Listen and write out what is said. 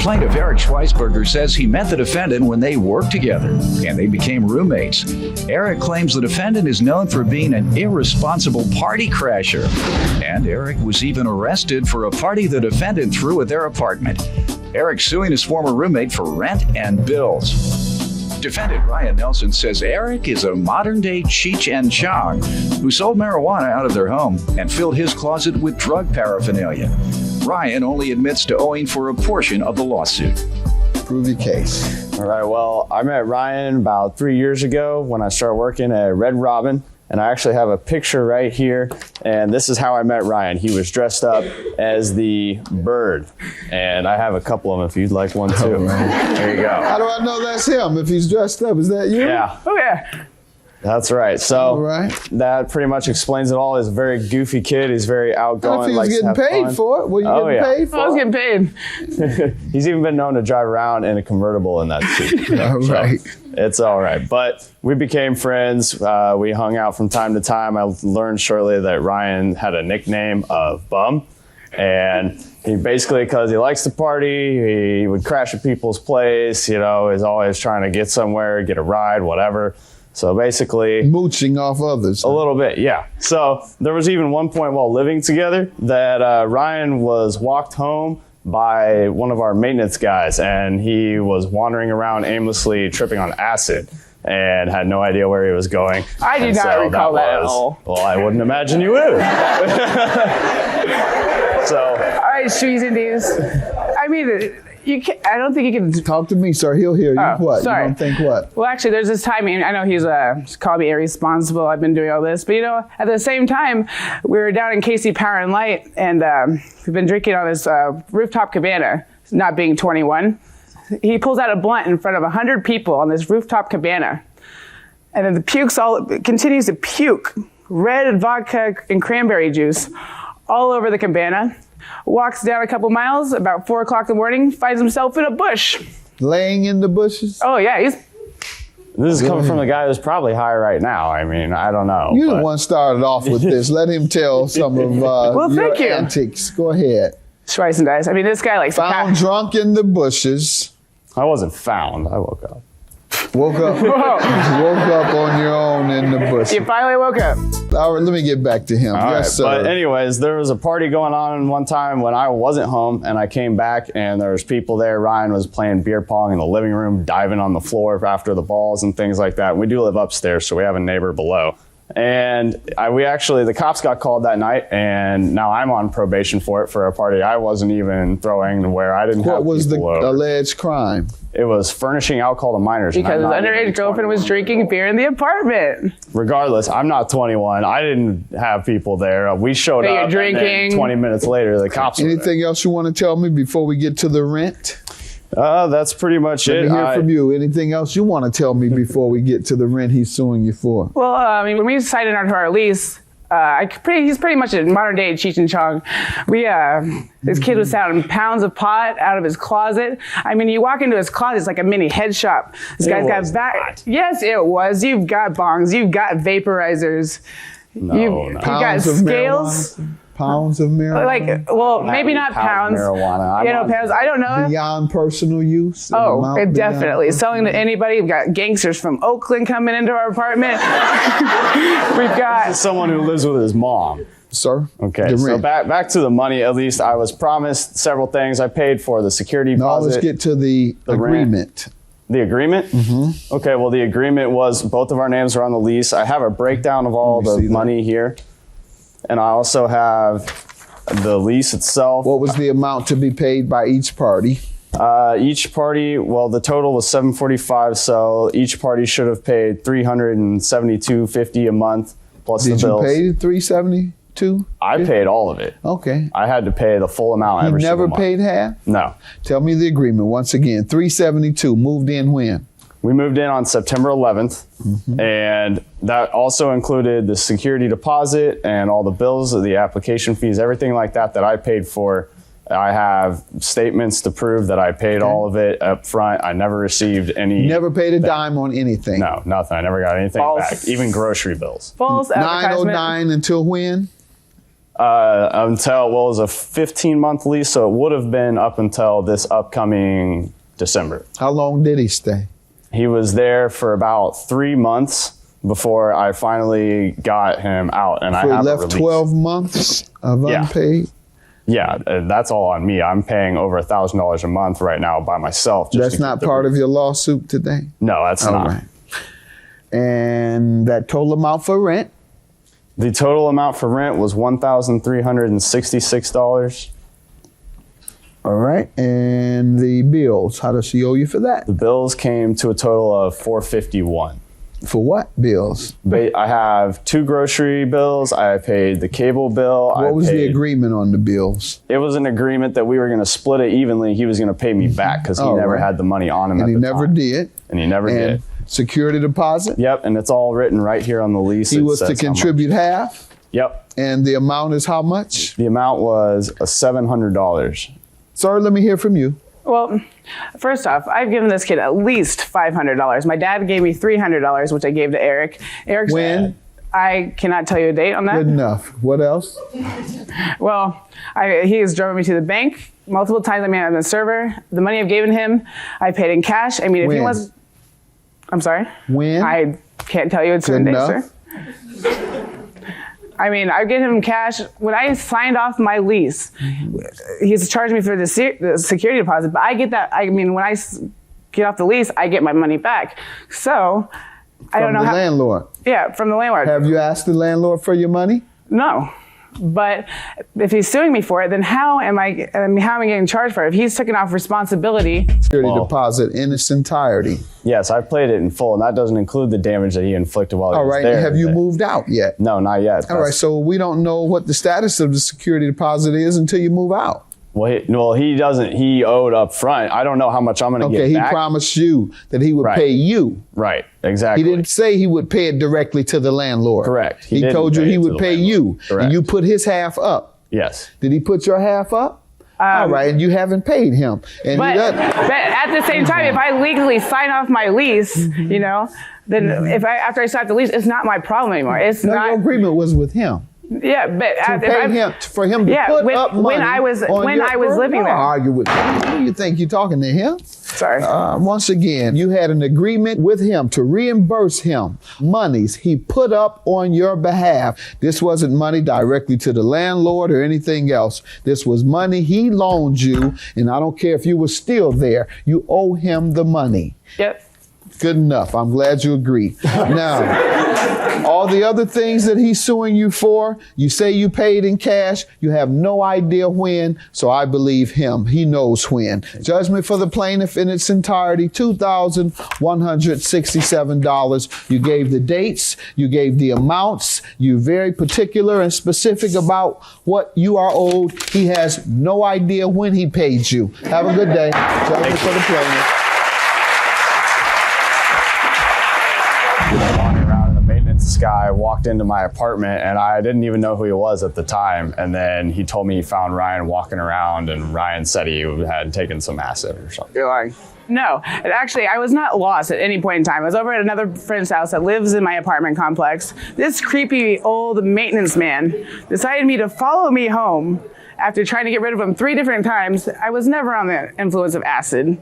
Plaintiff Eric Schweisberger says he met the defendant when they worked together and they became roommates. Eric claims the defendant is known for being an irresponsible party crasher. And Eric was even arrested for a party the defendant threw at their apartment. Eric suing his former roommate for rent and bills. Defendant Ryan Nelson says Eric is a modern-day Cheech and Chong who sold marijuana out of their home and filled his closet with drug paraphernalia. Ryan only admits to owing for a portion of the lawsuit. Prove your case. All right, well, I met Ryan about 3 years ago when I started working at Red Robin, and I actually have a picture right here, and this is how I met Ryan. He was dressed up as the bird, and I have a couple of them if you'd like one too. Right. There you go. How do I know that's him if he's dressed up? Is that you? Yeah. Oh, yeah. That's right. So All right. that pretty much explains it all. He's a very goofy kid. He's very outgoing. I think he was getting paid for it. Were you getting paid for it? I was getting paid. He's even been known to drive around in a convertible in that too. All right. It's all right. But we became friends. We hung out from time to time. I learned shortly that Ryan had a nickname of Bum. And he basically, because he likes to party, he would crash at people's place, you know, is always trying to get somewhere, get a ride, whatever. So basically, mooching off others. A little bit, yeah. So there was even one point while living together that Ryan was walked home by one of our maintenance guys, and he was wandering around aimlessly tripping on acid and had no idea where he was going. I do not recall that at all. Well, I wouldn't imagine you would. So. All right, Streets and D's. I mean, I don't think you can talk to me, sir. He'll hear you. What? Sorry. You don't think what? Well, actually, there's this time. I know he's called me irresponsible. I've been doing all this, but you know, at the same time, we were down in KC Power and Light, and we've been drinking on this rooftop cabana. Not being 21, he pulls out a blunt in front of 100 people on this rooftop cabana, and then continues to puke red vodka and cranberry juice all over the cabana. Walks down a couple miles, about 4 o'clock in the morning, finds himself in a bush. Laying in the bushes? Oh, yeah. This is coming from a guy who's probably high right now. I mean, I don't know. You're the one started off with this. Let him tell some of your antics. Go ahead. Slice and dice. I mean, this guy likes found drunk in the bushes. I wasn't found. I woke up. Woke up on your own in the bush. You finally woke up. All right, let me get back to him. All yes, right, sir. But anyways, there was a party going on one time when I wasn't home, and I came back, and there was people there. Ryan was playing beer pong in the living room, diving on the floor after the balls and things like that. We do live upstairs, so we have a neighbor below. And the cops got called that night, and now I'm on probation for it for a party I wasn't even throwing where I didn't have people over. What was the alleged crime? It was furnishing alcohol to minors. Because his underage girlfriend was drinking beer in the apartment. Regardless, I'm not 21. I didn't have people there. We showed up. You're drinking. And then 20 minutes later, the cops were there. Anything else you want to tell me before we get to the rent? That's pretty much it. Let me hear from you. Anything else you want to tell me before we get to the rent he's suing you for? Well, I mean, when we signed into our lease, he's pretty much a modern day Cheech and Chong. This kid was selling pounds of pot out of his closet. I mean, you walk into his closet, it's like a mini head shop. This guy's got back. Yes, it was. You've got bongs. You've got vaporizers. You've got scales. Pounds of marijuana? Maybe not pounds. Marijuana. Pounds. I don't know. Beyond personal use? Oh, definitely. Selling to anybody. We've got gangsters from Oakland coming into our apartment. We've got... This is someone who lives with his mom. Sir? Okay, so back to the money, at least. I was promised several things. I paid for the security deposit. Let's get to the agreement. The agreement? Mm-hmm. Okay, well, the agreement was both of our names are on the lease. I have a breakdown of all the money here. And I also have the lease itself. What was the amount to be paid by each party? Each party, well, the total was $745, so each party should have paid $372.50 a month plus the bills. Did you pay $372? I paid all of it. Okay. I had to pay the full amount every single month. You never paid half? No. Tell me the agreement once again. $372 moved in when? We moved in on September 11th, and that also included the security deposit and all the bills, the application fees, everything like that I paid for. I have statements to prove that I paid all of it up front. I never received any. You never paid a dime on anything? No, nothing. I never got anything back, even grocery bills. False advertisement. 909 until when? Until, well, it was a 15-month lease, so it would have been up until this upcoming December. How long did he stay? He was there for about 3 months before I finally got him out, and I So he have a left release. 12 months of unpaid? Yeah, that's all on me. I'm paying over $1,000 a month right now by myself. Just That's not part of your lawsuit today? No, that's All not. right. And that total amount for rent? The total amount for rent was $1,366. All right. And the bills, how does she owe you for that? The bills came to a total of $451. For what bills? I have 2 grocery bills. I paid the cable bill. What was the agreement on the bills? It was an agreement that we were going to split it evenly. He was going to pay me back because he All never right. had the money on him And at he the never time. did. And he never And did. security deposit? Yep, and it's all written right here on the lease. He It was to says how much. contribute half? Yep. And the amount is how much? The amount was $700. Sir, let me hear from you. Well, first off, I've given this kid at least $500. My dad gave me $300, which I gave to Eric. Eric When? said, I cannot tell you a date on that. Good enough. What else? Well, he has driven me to the bank multiple times. I mean, I'm a server. The money I've given him, I paid in cash. I mean, if he When? was, I'm sorry. When? I can't tell you a certain Good date, enough. sir. I mean, I give him cash. When I signed off my lease, he's charged me for the security deposit, but I get that. I mean, when I get off the lease, I get my money back. So I don't know From the how. landlord. Yeah, from the landlord. Have you asked the landlord for your money? No. But if he's suing me for it, then how am I getting charged for it? If he's taken off responsibility. Security deposit in its entirety. Yes, I played it in full, and that doesn't include the damage that he inflicted while he All was right. there. Have you moved out yet? No, not yet. All right. So we don't know what the status of the security deposit is until you move out. Well, he doesn't. He owed up front. I don't know how much I'm going to Okay. get He back. promised you that he would Right. pay you. Right, exactly. He didn't say he would pay it directly to the landlord. Correct. He didn't told you pay he it to would the pay landlord. you. Correct. And you put his half up. Yes. Did he put your half up? All right. And you haven't paid him. And But he doesn't. at the same time, if I legally sign off my lease, you know, then after I sign the lease, it's not my problem anymore. It's No, not. your agreement was with him. Yeah, but To pay him, for him to put up money. when I was living there. Argue with him. Who do you think you're talking to him? Sorry. Once again, you had an agreement with him to reimburse him monies he put up on your behalf. This wasn't money directly to the landlord or anything else. This was money he loaned you, and I don't care if you were still there. You owe him the money. Yep. Good enough. I'm glad you agree. Now, all the other things that he's suing you for, you say you paid in cash. You have no idea when, so I believe him. He knows when. Judgment for the plaintiff in its entirety, $2,167. You gave the dates. You gave the amounts. You're very particular and specific about what you are owed. He has no idea when he paid you. Have a good day. Judgment for the plaintiff. Walking around, and the maintenance guy walked into my apartment, and I didn't even know who he was at the time. And then he told me he found Ryan walking around, and Ryan said he had taken some acid or something. You're lying. No, and actually, I was not lost at any point in time. I was over at another friend's house that lives in my apartment complex. This creepy old maintenance man decided to follow me home after trying to get rid of him 3 different times. I was never on the influence of acid.